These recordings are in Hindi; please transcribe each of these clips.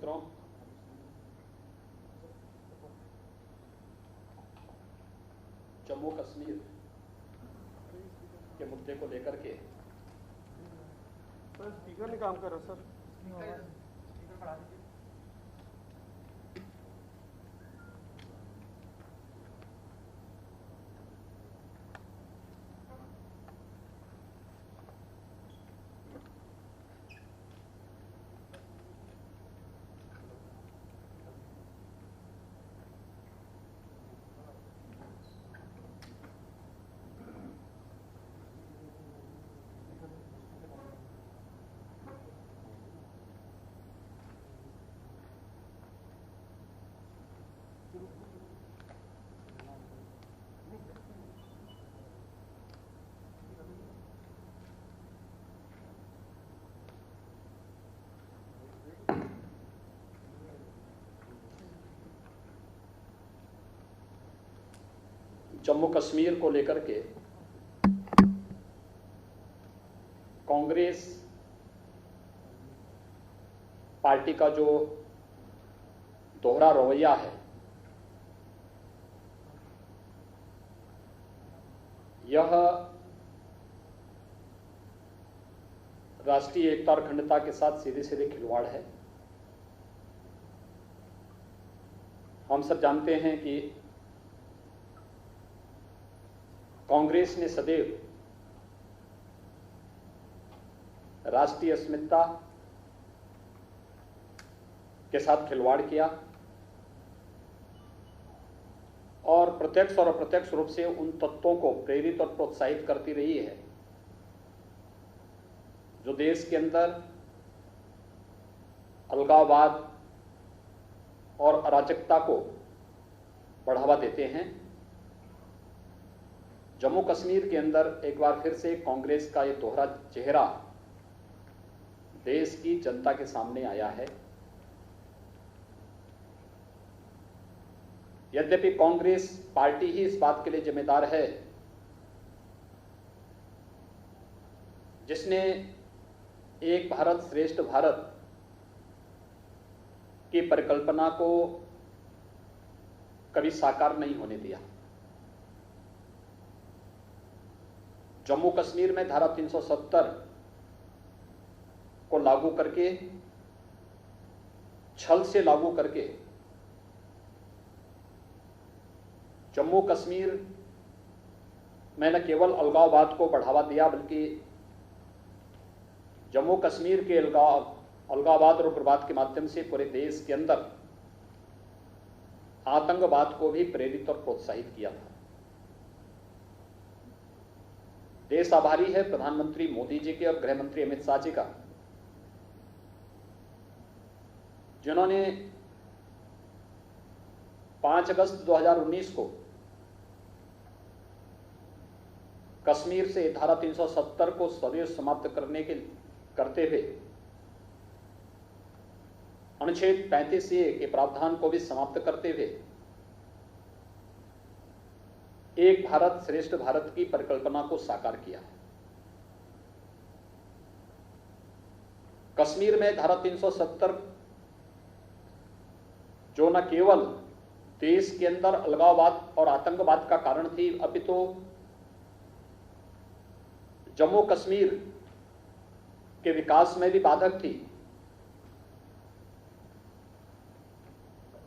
मित्रों, जम्मू कश्मीर के मुद्दे को लेकर के सर स्पीकर नहीं काम कर रहा सर। जम्मू कश्मीर को लेकर के कांग्रेस पार्टी का जो दोहरा रवैया है, यह राष्ट्रीय एकता और अखंडता के साथ सीधे सीधे खिलवाड़ है। हम सब जानते हैं कि कांग्रेस ने सदैव राष्ट्रीय अस्मिता के साथ खिलवाड़ किया और प्रत्यक्ष और अप्रत्यक्ष रूप से उन तत्वों को प्रेरित और प्रोत्साहित करती रही है जो देश के अंदर अलगाववाद और अराजकता को बढ़ावा देते हैं। जम्मू कश्मीर के अंदर एक बार फिर से कांग्रेस का ये दोहरा चेहरा देश की जनता के सामने आया है। यद्यपि कांग्रेस पार्टी ही इस बात के लिए जिम्मेदार है जिसने एक भारत श्रेष्ठ भारत की परिकल्पना को कभी साकार नहीं होने दिया। जम्मू कश्मीर में धारा 370 को लागू करके, छल से लागू करके जम्मू कश्मीर में न केवल अलगाववाद को बढ़ावा दिया बल्कि जम्मू कश्मीर के अलगाववाद और उग्रवाद के माध्यम से पूरे देश के अंदर आतंकवाद को भी प्रेरित और प्रोत्साहित किया था। देश आभारी है प्रधानमंत्री मोदी जी के और गृह मंत्री अमित शाह जी का, जिन्होंने 5 अगस्त 2019 को कश्मीर से धारा 370 को सदैव समाप्त करते हुए अनुच्छेद 35A के प्रावधान को भी समाप्त करते हुए एक भारत श्रेष्ठ भारत की परिकल्पना को साकार किया है। कश्मीर में धारा 370 जो न केवल देश के अंदर अलगाववाद और आतंकवाद का कारण थी, अपितु जम्मू कश्मीर के विकास में भी बाधक थी।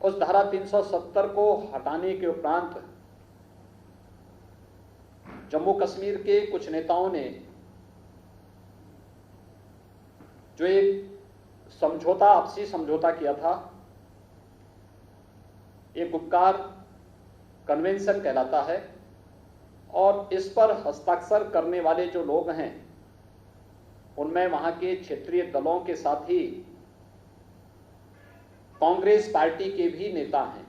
उस धारा 370 को हटाने के उपरांत जम्मू कश्मीर के कुछ नेताओं ने जो एक आपसी समझौता किया था, एक गुपकार कन्वेंशन कहलाता है, और इस पर हस्ताक्षर करने वाले जो लोग हैं उनमें वहां के क्षेत्रीय दलों के साथ ही कांग्रेस पार्टी के भी नेता हैं।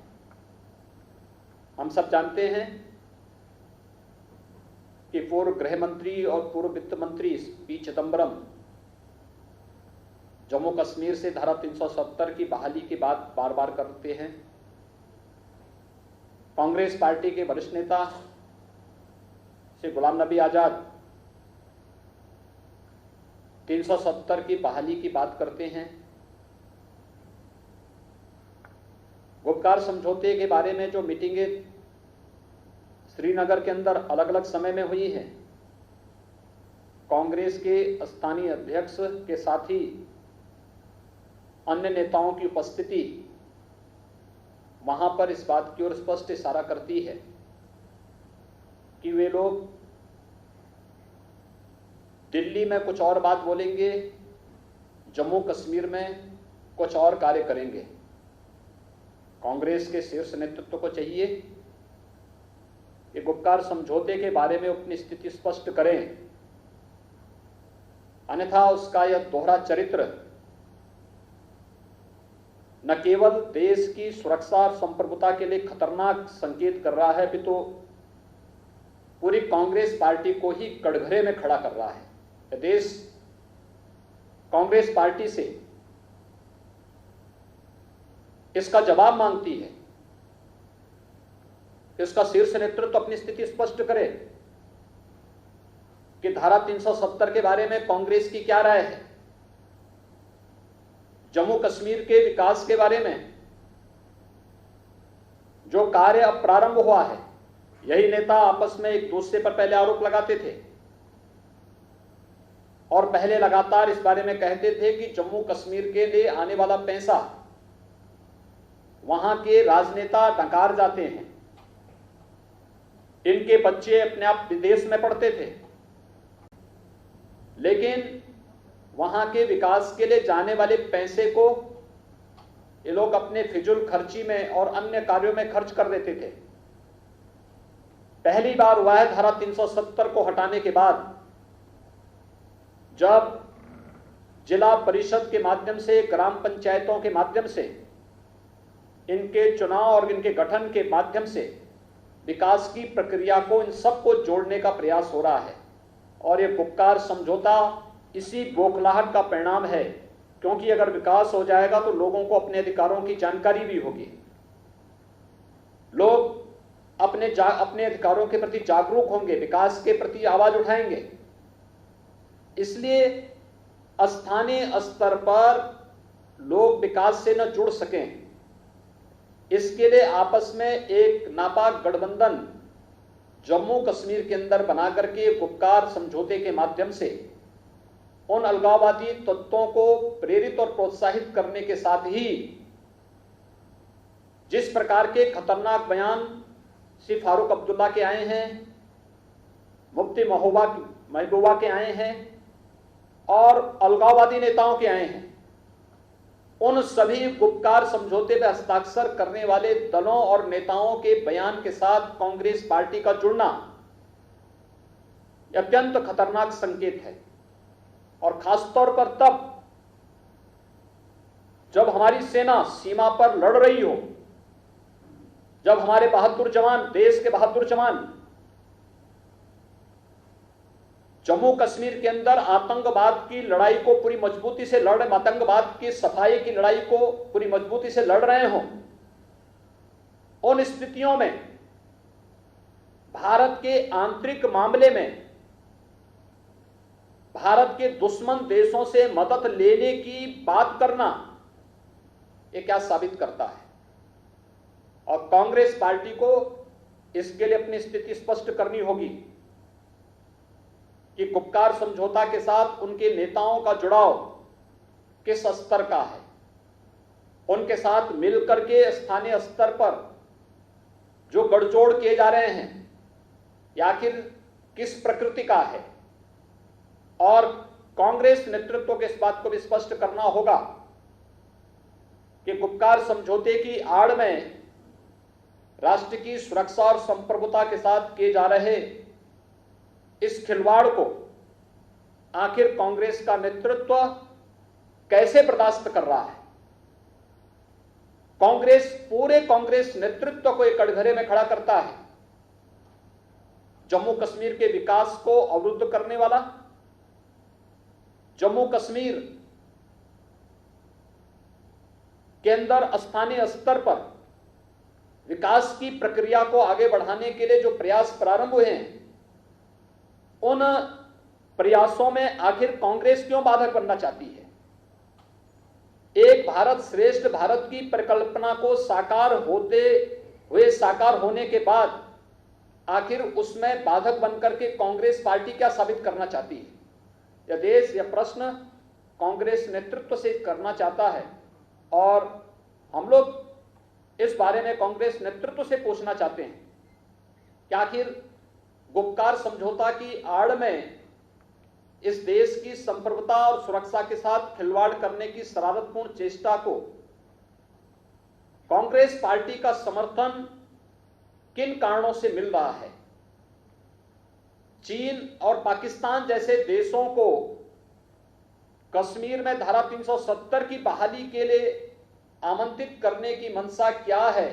हम सब जानते हैं कि पूर्व गृह मंत्री और पूर्व वित्त मंत्री पी चिदंबरम जम्मू कश्मीर से धारा 370 की बहाली की बात बार बार करते हैं। कांग्रेस पार्टी के वरिष्ठ नेता श्री गुलाम नबी आजाद 370 की बहाली की बात करते हैं। गुपकार समझौते के बारे में जो मीटिंगें श्रीनगर के अंदर अलग अलग समय में हुई हैं, कांग्रेस के स्थानीय अध्यक्ष के साथ ही अन्य नेताओं की उपस्थिति वहां पर इस बात की ओर स्पष्ट इशारा करती है कि वे लोग दिल्ली में कुछ और बात बोलेंगे, जम्मू कश्मीर में कुछ और कार्य करेंगे। कांग्रेस के शीर्ष नेतृत्व को चाहिए कि गुपकार समझौते के बारे में अपनी स्थिति स्पष्ट करें, अन्यथा उसका यह दोहरा चरित्र न केवल देश की सुरक्षा और संप्रभुता के लिए खतरनाक संकेत कर रहा है, अपितु पूरी कांग्रेस पार्टी को ही कटघरे में खड़ा कर रहा है। देश कांग्रेस पार्टी से इसका जवाब मांगती है, इसका शीर्ष नेतृत्व अपनी स्थिति स्पष्ट करे कि धारा 370 के बारे में कांग्रेस की क्या राय है, जम्मू कश्मीर के विकास के बारे में जो कार्य अब प्रारंभ हुआ है। यही नेता आपस में एक दूसरे पर पहले आरोप लगाते थे और पहले लगातार इस बारे में कहते थे कि जम्मू कश्मीर के लिए आने वाला पैसा वहां के राजनेता नकार जाते हैं, इनके बच्चे अपने आप विदेश में पढ़ते थे, लेकिन वहां के विकास के लिए जाने वाले पैसे को ये लोग अपने फिजूल खर्ची में और अन्य कार्यों में खर्च कर देते थे। पहली बार हुआ है धारा 370 को हटाने के बाद, जब जिला परिषद के माध्यम से, ग्राम पंचायतों के माध्यम से, इनके चुनाव और इनके गठन के माध्यम से विकास की प्रक्रिया को, इन सबको जोड़ने का प्रयास हो रहा है। और ये गुपकार समझौता इसी बौखलाहट का परिणाम है, क्योंकि अगर विकास हो जाएगा तो लोगों को अपने अधिकारों की जानकारी भी होगी, लोग अपने अधिकारों के प्रति जागरूक होंगे, विकास के प्रति आवाज उठाएंगे। इसलिए स्थानीय स्तर पर लोग विकास से न जुड़ सकें, इसके लिए आपस में एक नापाक गठबंधन जम्मू कश्मीर के अंदर बना करके गुपकार समझौते के माध्यम से उन अलगाववादी तत्वों को प्रेरित और प्रोत्साहित करने के साथ ही जिस प्रकार के खतरनाक बयान श्री फारूक अब्दुल्ला के आए हैं, मुफ्ती महबूबा के आए हैं और अलगाववादी नेताओं के आए हैं, उन सभी गुपकार समझौते पर हस्ताक्षर करने वाले दलों और नेताओं के बयान के साथ कांग्रेस पार्टी का जुड़ना अत्यंत खतरनाक संकेत है। और खासतौर पर तब जब हमारी सेना सीमा पर लड़ रही हो, जब हमारे बहादुर जवान, देश के बहादुर जवान जम्मू कश्मीर के अंदर आतंकवाद की लड़ाई को पूरी मजबूती से लड़ रहे, आतंकवाद की सफाई की लड़ाई को पूरी मजबूती से लड़ रहे हों, उन स्थितियों में भारत के आंतरिक मामले में भारत के दुश्मन देशों से मदद लेने की बात करना ये क्या साबित करता है। और कांग्रेस पार्टी को इसके लिए अपनी स्थिति स्पष्ट करनी होगी कि गुपकार समझौता के साथ उनके नेताओं का जुड़ाव किस स्तर का है, उनके साथ मिलकर के स्थानीय स्तर पर जो गठजोड़ किए जा रहे हैं या आखिर किस प्रकृति का है। और कांग्रेस नेतृत्व के इस बात को भी स्पष्ट करना होगा कि गुपकार समझौते की आड़ में राष्ट्र की सुरक्षा और संप्रभुता के साथ किए जा रहे इस खिलवाड़ को आखिर कांग्रेस का नेतृत्व कैसे बर्दाश्त कर रहा है। कांग्रेस पूरे कांग्रेस नेतृत्व को एक कटघरे में खड़ा करता है। जम्मू कश्मीर के विकास को अवरुद्ध करने वाला, जम्मू कश्मीर के अंदर स्थानीय स्तर पर विकास की प्रक्रिया को आगे बढ़ाने के लिए जो प्रयास प्रारंभ हुए हैं, उन प्रयासों में आखिर कांग्रेस क्यों बाधक बनना चाहती है। एक भारत श्रेष्ठ भारत की परिकल्पना को साकार होने के बाद आखिर उसमें बाधक बनकर के कांग्रेस पार्टी क्या साबित करना चाहती है? यह देश, यह प्रश्न कांग्रेस नेतृत्व से करना चाहता है और हम लोग इस बारे में कांग्रेस नेतृत्व से पूछना चाहते हैं कि आखिर गुपकार समझौता की आड़ में इस देश की संप्रभुता और सुरक्षा के साथ खिलवाड़ करने की शरारतपूर्ण चेष्टा को कांग्रेस पार्टी का समर्थन किन कारणों से मिल रहा है? चीन और पाकिस्तान जैसे देशों को कश्मीर में धारा 370 की बहाली के लिए आमंत्रित करने की मंशा क्या है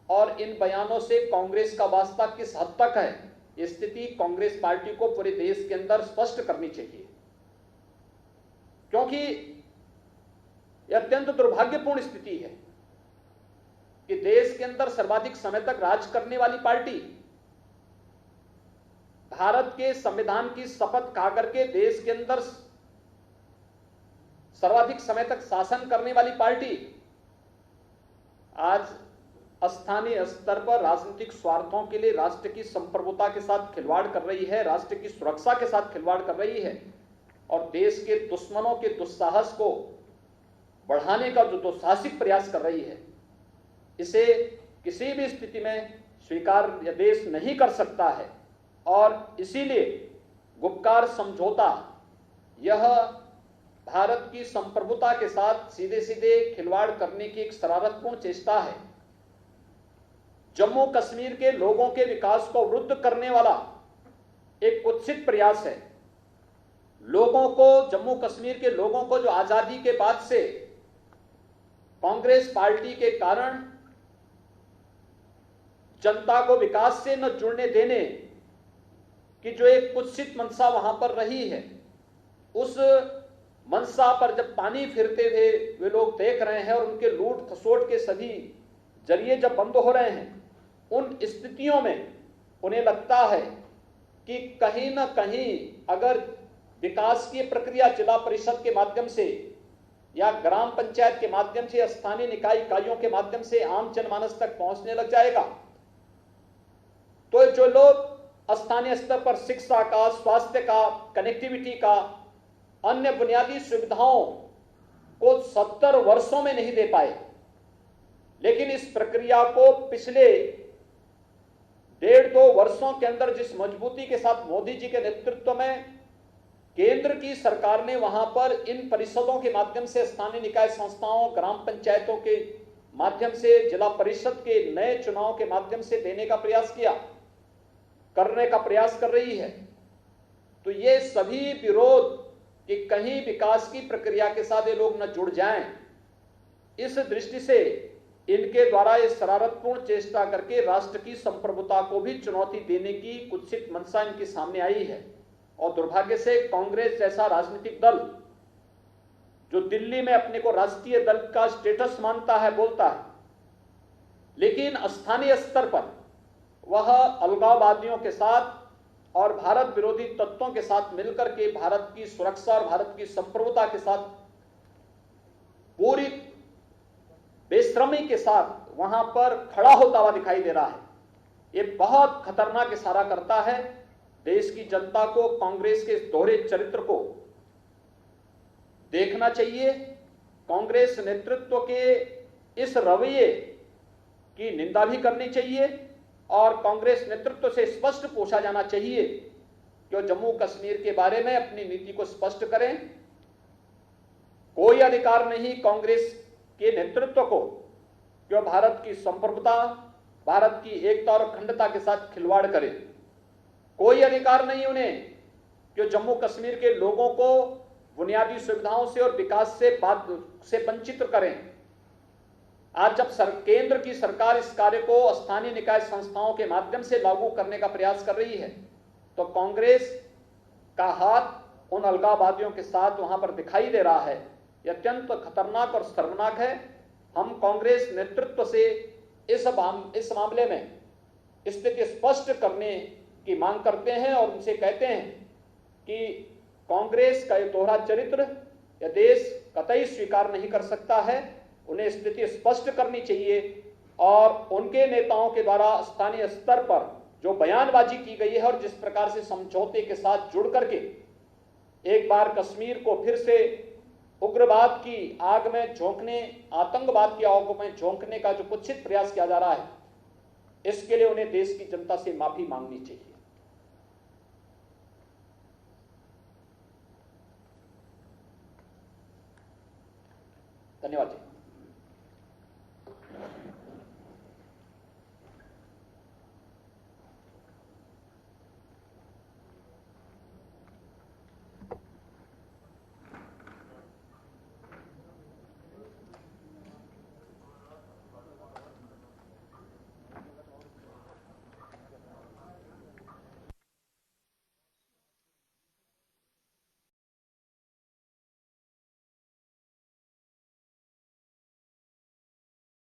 और इन बयानों से कांग्रेस का वास्ता किस हद तक है? ये स्थिति कांग्रेस पार्टी को पूरे देश के अंदर स्पष्ट करनी चाहिए, क्योंकि यह अत्यंत दुर्भाग्यपूर्ण स्थिति है कि देश के अंदर सर्वाधिक समय तक राज करने वाली पार्टी, भारत के संविधान की शपथ खा करके देश के अंदर सर्वाधिक समय तक शासन करने वाली पार्टी आज स्थानीय स्तर पर राजनीतिक स्वार्थों के लिए राष्ट्र की संप्रभुता के साथ खिलवाड़ कर रही है, राष्ट्र की सुरक्षा के साथ खिलवाड़ कर रही है और देश के दुश्मनों के दुस्साहस को बढ़ाने का जो दुस्साहसिक प्रयास कर रही है, इसे किसी भी स्थिति में स्वीकार यह देश नहीं कर सकता है। और इसीलिए गुपकार समझौता यह भारत की संप्रभुता के साथ सीधे सीधे खिलवाड़ करने की एक शरारतपूर्ण चेष्टा है। जम्मू कश्मीर के लोगों के विकास को अवरुद्ध करने वाला एक कुत्सित प्रयास है। लोगों को, जम्मू कश्मीर के लोगों को जो आजादी के बाद से कांग्रेस पार्टी के कारण जनता को विकास से न जुड़ने देने की जो एक कुत्सित मंशा वहां पर रही है, उस मंशा पर जब पानी फिरते हुए वे लोग देख रहे हैं और उनके लूट खसोट के सभी जरिए जब बंद हो रहे हैं, उन स्थितियों में उन्हें लगता है कि कहीं ना कहीं अगर विकास की प्रक्रिया जिला परिषद के माध्यम से या ग्राम पंचायत के माध्यम से या स्थानीय निकाय इकाइयों के माध्यम से आम जनमानस तक पहुंचने लग जाएगा, तो जो लोग स्थानीय स्तर पर शिक्षा का, स्वास्थ्य का, कनेक्टिविटी का, अन्य बुनियादी सुविधाओं को 70 वर्षों में नहीं दे पाए, लेकिन इस प्रक्रिया को पिछले 1.5-2 वर्षों के अंदर जिस मजबूती के साथ मोदी जी के नेतृत्व में केंद्र की सरकार ने वहां पर इन परिषदों के माध्यम से, स्थानीय निकाय संस्थाओं, ग्राम पंचायतों के माध्यम से, जिला परिषद के नए चुनाव के माध्यम से देने का प्रयास किया, करने का प्रयास कर रही है, तो ये सभी विरोध कि कहीं विकास की प्रक्रिया के साथ ये लोग न जुड़ जाएं, इस दृष्टि से इनके द्वारा ये शरारतपूर्ण चेष्टा करके राष्ट्र की संप्रभुता को भी चुनौती देने की कुत्सित मंशा इनके सामने आई है। और दुर्भाग्य से कांग्रेस जैसा राजनीतिक दल जो दिल्ली में अपने को राष्ट्रीय दल का स्टेटस मानता है, बोलता है, लेकिन स्थानीय स्तर पर वह अलगाववादियों के साथ और भारत विरोधी तत्वों के साथ मिलकर के भारत की सुरक्षा और भारत की संप्रभुता के साथ पूरी बेशर्मी के साथ वहां पर खड़ा होता हुआ दिखाई दे रहा है। ये बहुत खतरनाक इशारा करता है देश की जनता को। कांग्रेस के दोहरे चरित्र को देखना चाहिए। कांग्रेस नेतृत्व के इस रवैये की निंदा भी करनी चाहिए और कांग्रेस नेतृत्व से स्पष्ट पूछा जाना चाहिए कि जम्मू कश्मीर के बारे में अपनी नीति को स्पष्ट करें। कोई अधिकार नहीं कांग्रेस के नेतृत्व को कि भारत की संप्रभुता, भारत की एकता और अखंडता के साथ खिलवाड़ करे। कोई अधिकार नहीं उन्हें कि जम्मू कश्मीर के लोगों को बुनियादी सुविधाओं से और विकास से वंचित करें। आज जब केंद्र की सरकार इस कार्य को स्थानीय निकाय संस्थाओं के माध्यम से लागू करने का प्रयास कर रही है, तो कांग्रेस का हाथ उन अलगाववादियों के साथ वहां पर दिखाई दे रहा है। यह अत्यंत खतरनाक और शर्मनाक है। हम कांग्रेस नेतृत्व से इस मामले में स्थिति स्पष्ट करने की मांग करते हैं और उनसे कहते हैं कि कांग्रेस का ये दोहरा चरित्र यह देश कतई स्वीकार नहीं कर सकता है। उन्हें स्थिति स्पष्ट करनी चाहिए और उनके नेताओं के द्वारा स्थानीय स्तर पर जो बयानबाजी की गई है और जिस प्रकार से समझौते के साथ जुड़ करके एक बार कश्मीर को फिर से उग्रवाद की आग में झोंकने, आतंकवाद की आग में झोंकने का जो कुत्सित प्रयास किया जा रहा है, इसके लिए उन्हें देश की जनता से माफी मांगनी चाहिए। धन्यवाद जी।